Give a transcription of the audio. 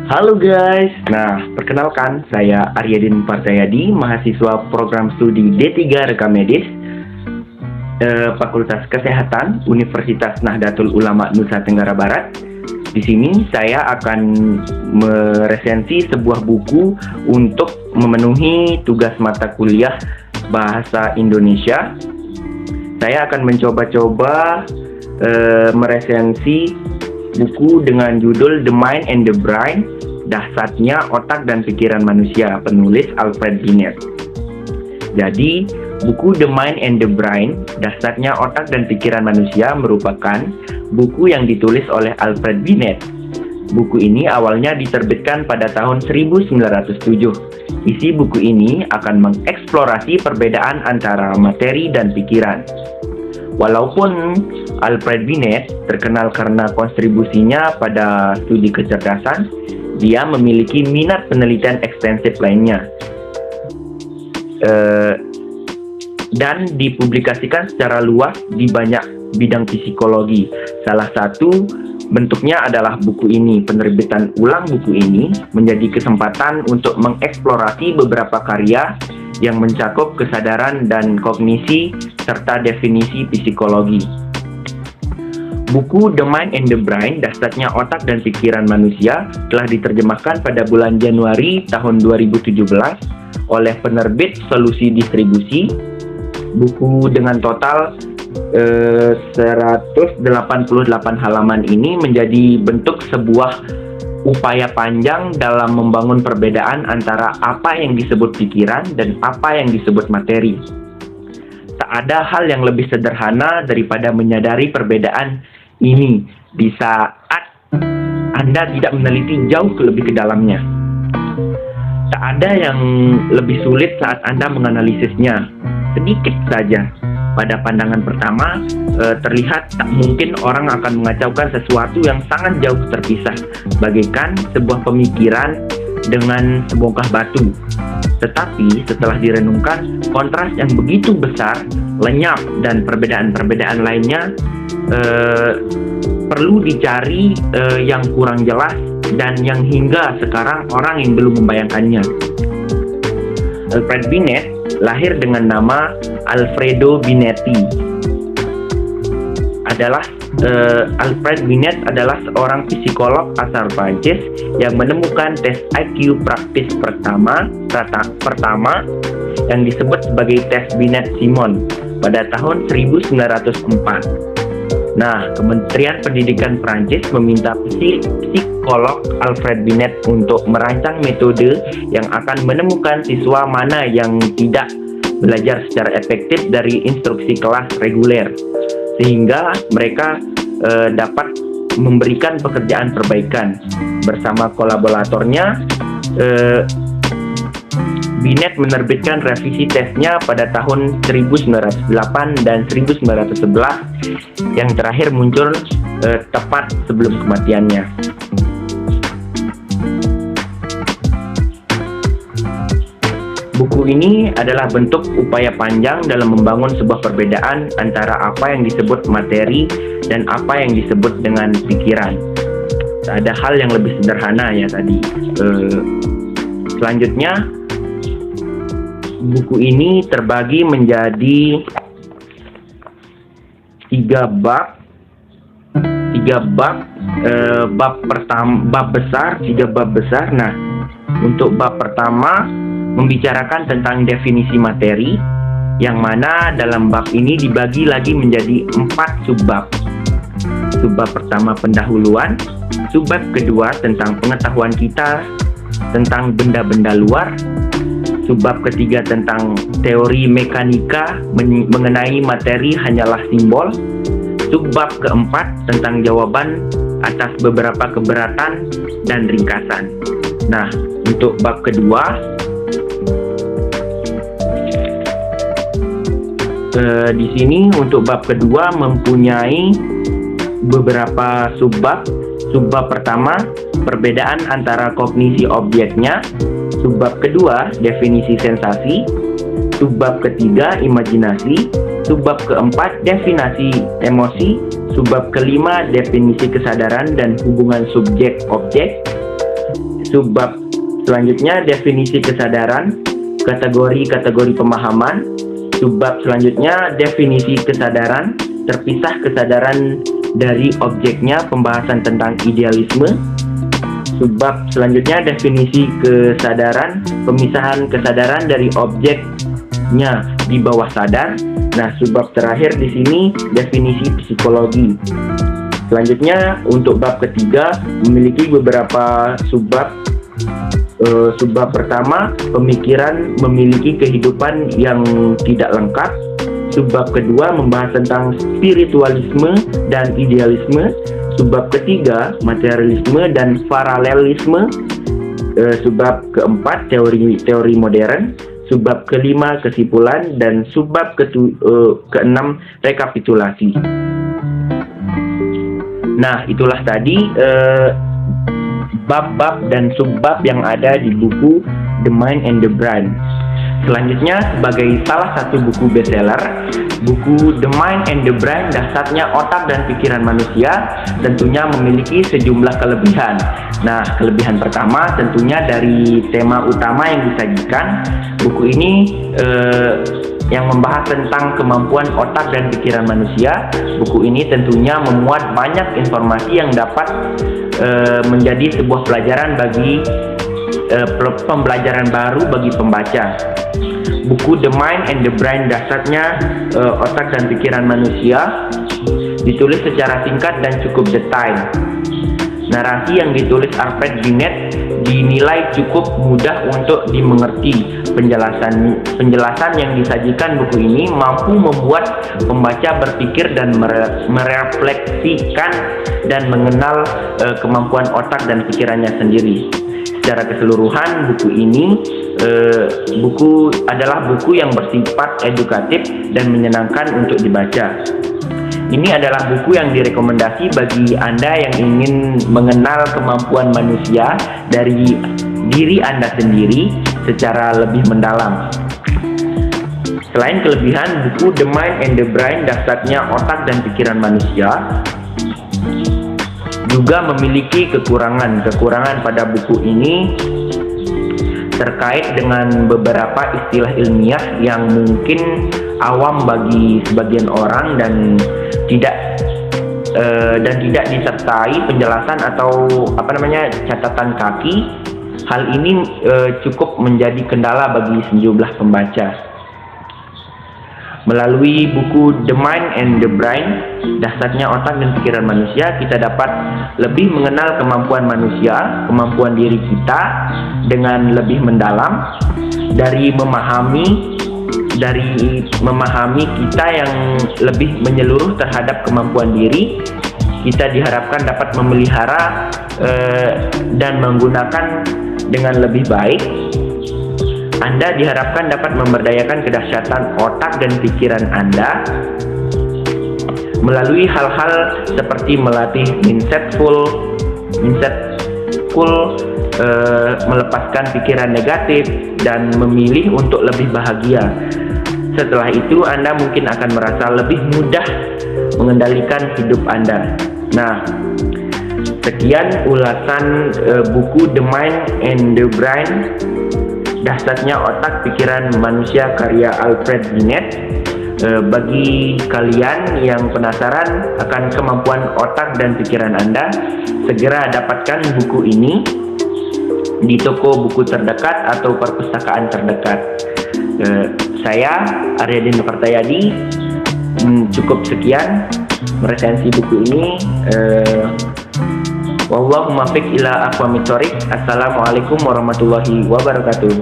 Halo guys, perkenalkan saya Aryadin Partayadi, mahasiswa program studi D3 Rekam Medis, Fakultas Kesehatan Universitas Nahdlatul Ulama Nusa Tenggara Barat. Di sini saya akan meresensi sebuah buku untuk memenuhi tugas mata kuliah Bahasa Indonesia. Saya akan mencoba-coba meresensi buku dengan judul The Mind and the Brain, Dahsyatnya Otak dan Pikiran Manusia, penulis Alfred Binet. Jadi, buku The Mind and the Brain, Dahsyatnya Otak dan Pikiran Manusia merupakan buku yang ditulis oleh Alfred Binet. Buku ini awalnya diterbitkan pada tahun 1907. Isi buku ini akan mengeksplorasi perbedaan antara materi dan pikiran. Walaupun Alfred Binet terkenal karena kontribusinya pada studi kecerdasan, dia memiliki minat penelitian ekstensif lainnya dan dipublikasikan secara luas di banyak bidang psikologi. Salah satu bentuknya adalah buku ini. Penerbitan ulang buku ini menjadi kesempatan untuk mengeksplorasi beberapa karya yang mencakup kesadaran dan kognisi serta definisi psikologi. Buku The Mind and the Brain, Dahsyatnya Otak dan Pikiran Manusia telah diterjemahkan pada bulan Januari tahun 2017 oleh penerbit Solusi Distribusi. Buku dengan total 188 halaman ini menjadi bentuk sebuah upaya panjang dalam membangun perbedaan antara apa yang disebut pikiran dan apa yang disebut materi. Tak ada hal yang lebih sederhana daripada menyadari perbedaan ini di saat Anda tidak meneliti jauh lebih ke dalamnya. Tak ada yang lebih sulit saat Anda menganalisisnya. Sedikit saja. Pada pandangan pertama, terlihat tak mungkin orang akan mengacaukan sesuatu yang sangat jauh terpisah, bagaikan sebuah pemikiran dengan sebongkah batu. Tetapi setelah direnungkan, kontras yang begitu besar, lenyap, dan perbedaan-perbedaan lainnya perlu dicari yang kurang jelas dan yang hingga sekarang orang yang belum membayangkannya. Alfred Binet lahir dengan nama Alfredo Binetti. Alfred Binet adalah seorang psikolog asal Prancis yang menemukan tes IQ praktis pertama yang disebut sebagai tes Binet-Simon pada tahun 1904. Kementerian Pendidikan Prancis meminta psikolog Alfred Binet untuk merancang metode yang akan menemukan siswa mana yang tidak belajar secara efektif dari instruksi kelas reguler, sehingga mereka dapat memberikan pekerjaan perbaikan. Bersama kolaboratornya, Binet menerbitkan revisi tesnya pada tahun 1908 dan 1911 yang terakhir muncul tepat sebelum kematiannya. Buku ini adalah bentuk upaya panjang dalam membangun sebuah perbedaan antara apa yang disebut materi dan apa yang disebut dengan pikiran. Ada hal yang lebih sederhana ya tadi. Selanjutnya, buku ini terbagi menjadi tiga bab. Tiga bab besar. Untuk bab pertama membicarakan tentang definisi materi, yang mana dalam bab ini dibagi lagi menjadi 4 subbab. Subbab pertama pendahuluan, subbab kedua tentang pengetahuan kita tentang benda-benda luar, subbab ketiga tentang teori mekanika mengenai materi hanyalah simbol, subbab keempat tentang jawaban atas beberapa keberatan dan ringkasan. Untuk bab kedua, di sini untuk bab kedua mempunyai beberapa subbab. Subbab pertama, perbedaan antara kognisi objeknya. Subbab kedua, definisi sensasi. Subbab ketiga, imajinasi. Subbab keempat, definisi emosi. Subbab kelima, definisi kesadaran dan hubungan subjek-objek. Subbab selanjutnya definisi kesadaran, kategori-kategori pemahaman. Subbab selanjutnya definisi kesadaran, terpisah kesadaran dari objeknya, pembahasan tentang idealisme. Subbab selanjutnya definisi kesadaran, pemisahan kesadaran dari objeknya di bawah sadar. Nah, subbab terakhir di sini definisi psikologi. Selanjutnya untuk bab ketiga memiliki beberapa subbab. Subbab pertama, pemikiran memiliki kehidupan yang tidak lengkap. Subbab kedua membahas tentang spiritualisme dan idealisme. Subbab ketiga, materialisme dan paralelisme. Subbab keempat, teori modern. Subbab kelima, kesimpulan. Dan subbab keenam, rekapitulasi. Nah, itulah tadi bab-bab dan subbab yang ada di buku The Mind and the Brain. Selanjutnya, sebagai salah satu buku bestseller, buku The Mind and the Brain, dasarnya otak dan pikiran manusia, tentunya memiliki sejumlah kelebihan. Nah, kelebihan pertama tentunya dari tema utama yang disajikan. Buku ini yang membahas tentang kemampuan otak dan pikiran manusia. Buku ini tentunya memuat banyak informasi yang dapat menjadi sebuah pelajaran bagi pembelajaran baru bagi pembaca. Buku The Mind and the Brain, dasarnya otak dan pikiran manusia, ditulis secara singkat dan cukup detail. Narasi yang ditulis Alfred Binet dinilai cukup mudah untuk dimengerti. Penjelasan yang disajikan buku ini mampu membuat pembaca berpikir dan merefleksikan dan mengenal kemampuan otak dan pikirannya sendiri. Secara keseluruhan, buku adalah buku yang bersifat edukatif dan menyenangkan untuk dibaca. Ini adalah buku yang direkomendasi bagi Anda yang ingin mengenal kemampuan manusia dari diri Anda sendiri secara lebih mendalam. Selain kelebihan, buku The Mind and the Brain, dasarnya otak dan pikiran manusia, juga memiliki kekurangan. Kekurangan pada buku ini terkait dengan beberapa istilah ilmiah yang mungkin awam bagi sebagian orang dan tidak disertai penjelasan atau catatan kaki. Hal ini cukup menjadi kendala bagi sejumlah pembaca. Melalui buku The Mind and the Brain, dasarnya otak dan pikiran manusia, kita dapat lebih mengenal kemampuan manusia, kemampuan diri kita dengan lebih mendalam. Dari memahami kita yang lebih menyeluruh terhadap kemampuan diri, kita diharapkan dapat memelihara dan menggunakan dengan lebih baik. Anda diharapkan dapat memberdayakan kedahsyatan otak dan pikiran Anda melalui hal-hal seperti melatih mindsetful, melepaskan pikiran negatif, dan memilih untuk lebih bahagia. Setelah itu, Anda mungkin akan merasa lebih mudah mengendalikan hidup Anda. Nah, sekian ulasan buku The Mind and the Brain, dasarnya otak pikiran manusia, karya Alfred Binet. Bagi kalian yang penasaran akan kemampuan otak dan pikiran Anda, segera dapatkan buku ini di toko buku terdekat atau perpustakaan terdekat. Saya Aryadin Partoyadi, cukup sekian resensi buku ini. Wallahu muwaffiq ila aqwamit thoriq. Assalamualaikum warahmatullahi wabarakatuh.